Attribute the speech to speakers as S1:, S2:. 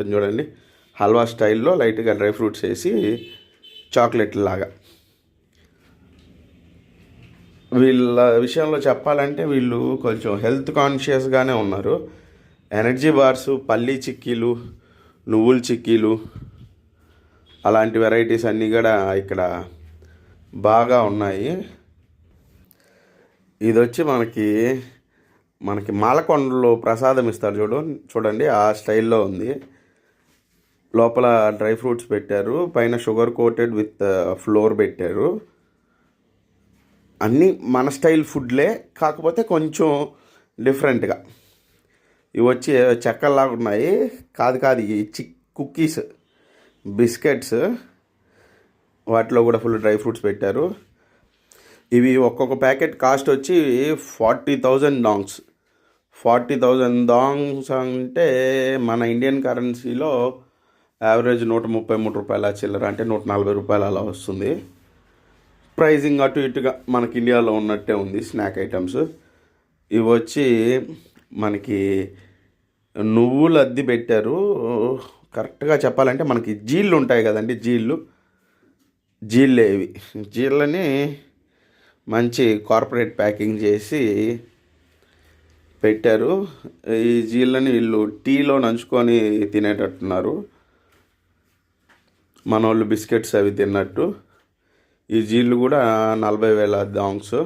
S1: చూడండి, హల్వా స్టైల్లో లైట్గా డ్రై ఫ్రూట్స్ వేసి చాక్లెట్ లాగా. వీళ్ళ విషయంలో చెప్పాలంటే వీళ్ళు కొంచెం హెల్త్ కాన్షియస్గానే ఉన్నారు. ఎనర్జీ బార్స్, పల్లీ చిక్కీలు, నువ్వుల చిక్కీలు అలాంటి వెరైటీస్ అన్నీ కూడా ఇక్కడ బాగా ఉన్నాయి. ఇది వచ్చి మనకి మాలకొండలో ప్రసాదం ఇస్తారు చూడండి, ఆ స్టైల్లో ఉంది. లోపల డ్రై ఫ్రూట్స్ పెట్టారు, పైన షుగర్ కోటెడ్ విత్ ఫ్లోర్ పెట్టారు. అన్నీ మన స్టైల్ ఫుడ్లే, కాకపోతే కొంచెం డిఫరెంట్గా. ఇవి వచ్చి చెక్కల్లాగా ఉన్నాయి. కాదు ఇవి కుక్కీస్, బిస్కెట్స్, వాటిలో కూడా ఫుల్ డ్రై ఫ్రూట్స్ పెట్టారు. ఇవి ఒక్కొక్క ప్యాకెట్ కాస్ట్ వచ్చి 40,000 డాంగ్స్. 40,000 డాంగ్స్ అంటే మన ఇండియన్ కరెన్సీలో యావరేజ్ రూ. 133 చిల్లర, అంటే రూ. 140 అలా వస్తుంది. ప్రైజింగ్ అటు ఇటుగా మనకి ఇండియాలో ఉన్నట్టే ఉంది స్నాక్ ఐటమ్స్. ఇవి వచ్చి మనకి నువ్వులు అద్ది పెట్టారు. కరెక్ట్గా చెప్పాలంటే మనకి జీళ్ళు ఉంటాయి కదండి, జీళ్ళే ఇవి. జీళ్ళని మంచి కార్పొరేట్ ప్యాకింగ్ చేసి పెట్టారు. ఈ జీళ్ళని వీళ్ళు టీలో నంచుకొని తినేటట్టున్నారు, మనోళ్ళు బిస్కెట్స్ అవి తిన్నట్టు. ఈ జీళ్ళు కూడా 40,000 డాంగ్స్.